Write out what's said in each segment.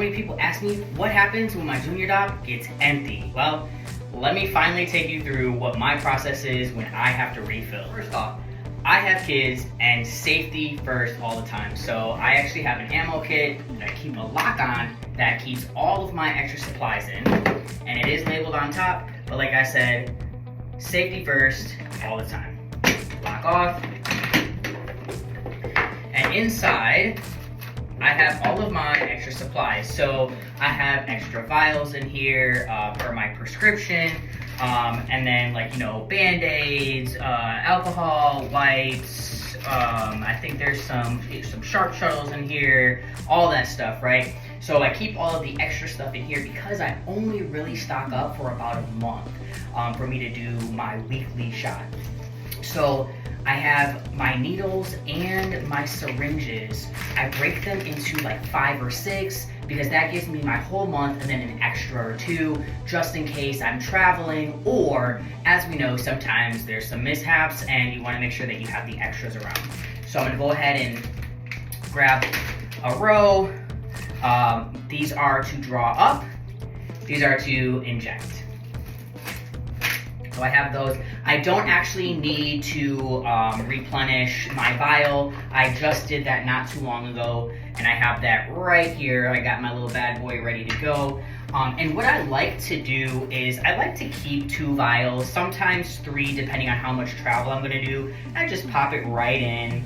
many people ask me, what happens when my junior Dopp gets empty? Well, let me finally take you through what my process is when I have to refill. First off, I have kids and safety first all the time. So I actually have an ammo kit that I keep a lock on that keeps all of my extra supplies in. And it is labeled on top, but like I said, safety first all the time. Lock off. And inside, I have all of my extra supplies. So I have extra vials in here for my prescription, and then like, Band-Aids, alcohol, wipes, I think there's some sharp shuttles in here, all that stuff, right? So I keep all of the extra stuff in here because I only really stock up for about a month for me to do my weekly shot. So I have my needles and my syringes. I break them into like 5 or 6 because that gives me my whole month and then an extra or 2 just in case I'm traveling, or as we know, sometimes there's some mishaps and you want to make sure that you have the extras around. So I'm gonna go ahead and grab a row. These are to draw up, these are to inject. So I have those. I don't actually need to replenish my vial. I just did that not too long ago, and I have that right here. I got my little bad boy ready to go. And what I like to do is I like to keep 2 vials, sometimes 3, depending on how much travel I'm gonna do. I just pop it right in,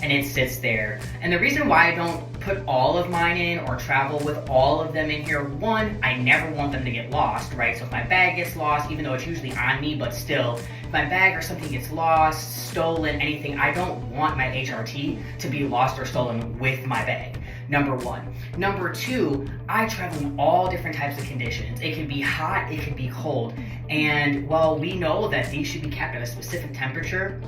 and it sits there. And the reason why I don't put all of mine in or travel with all of them in here, one, I never want them to get lost, right? So if my bag gets lost, even though it's usually on me, but still, if my bag or something gets lost, stolen, anything, I don't want my HRT to be lost or stolen with my bag. Number 1. Number 2, I travel in all different types of conditions. It can be hot, it can be cold. And while we know that these should be kept at a specific temperature,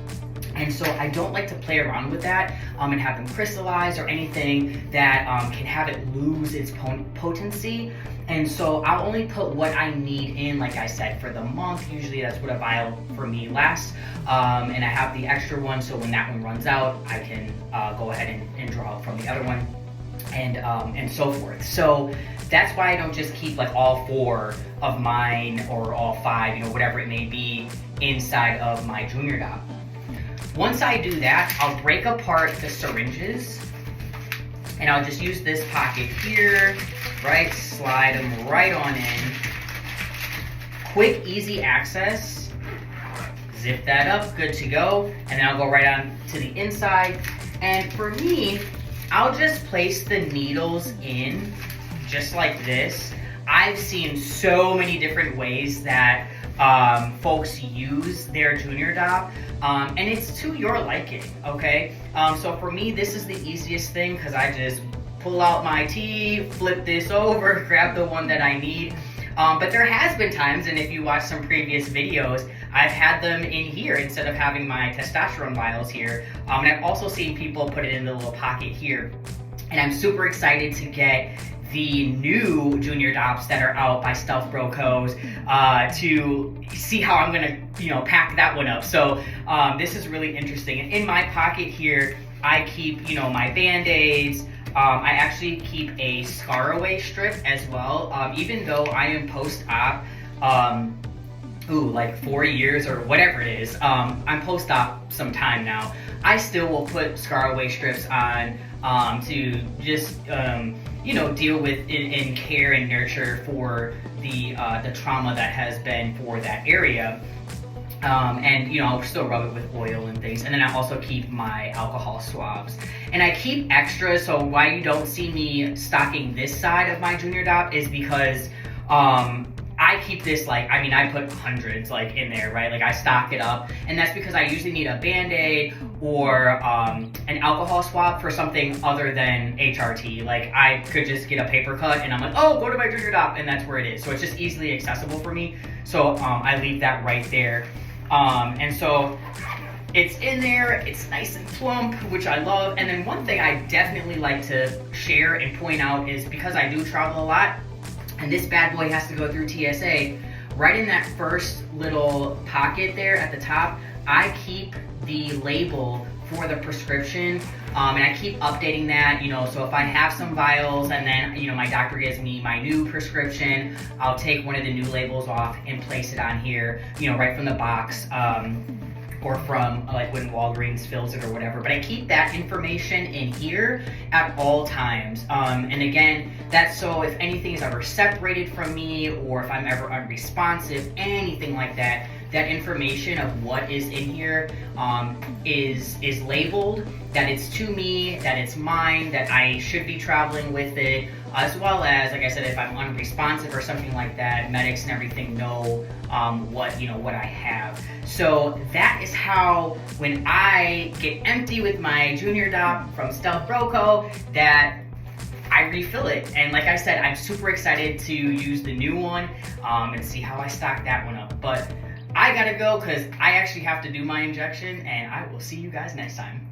and so I don't like to play around with that and have them crystallize or anything that can have it lose its potency. And so I'll only put what I need in, like I said, for the month. Usually that's what a vial for me lasts. And I have the extra one, so when that one runs out, I can go ahead and draw from the other one, and so forth. So that's why I don't just keep like all 4 of mine or all 5, whatever it may be, inside of my junior Dopp. Once I do that, I'll break apart the syringes, and I'll just use this pocket here, right? Slide them right on in. Quick, easy access. Zip that up, good to go. And then I'll go right on to the inside. And for me, I'll just place the needles in just like this. I've seen so many different ways that folks use their junior Dopp, and it's to your liking, okay? So for me, this is the easiest thing because I just pull out my tea, flip this over, grab the one that I need. But there has been times, and if you watch some previous videos, I've had them in here instead of having my testosterone vials here. And I've also seen people put it in the little pocket here. And I'm super excited to get the new junior Dopps that are out by Stealth Bro Co's to see how I'm gonna, pack that one up. So this is really interesting. And in my pocket here, I keep, my Band-Aids. I actually keep a scar away strip as well. Even though I am post-op, like 4 years or whatever it is, I'm post-op some time now. I still will put scar away strips on to just deal with and care and nurture for the trauma that has been for that area. And I'll still rub it with oil and things. And then I also keep my alcohol swabs. And I keep extras, so why you don't see me stocking this side of my junior Dopp is because I keep this I put hundreds in there, right? I stock it up, and that's because I usually need a Band-Aid or an alcohol swab for something other than HRT. I could just get a paper cut and I'm like, oh, go to my junior Dopp, and that's where it is. So it's just easily accessible for me. So I leave that right there. And so it's in there, it's nice and plump, which I love. And then one thing I definitely like to share and point out is because I do travel a lot, and this bad boy has to go through TSA, right in that first little pocket there at the top, I keep the label for the prescription, and I keep updating that, you know, so if I have some vials and then, you know, my doctor gives me my new prescription, I'll take one of the new labels off and place it on here, you know, right from the box, or from like when Walgreens fills it or whatever. But I keep that information in here at all times. And again, that's so if anything is ever separated from me, or if I'm ever unresponsive, anything like that, that information of what is in here is labeled, that it's to me, that it's mine, that I should be traveling with it, as well as, like I said, if I'm unresponsive or something like that, medics and everything know what I have. So that is how, when I get empty with my junior Dopp from Stealth Broco, that I refill it. And like I said, I'm super excited to use the new one and see how I stock that one up. But I gotta go because I actually have to do my injection, and I will see you guys next time.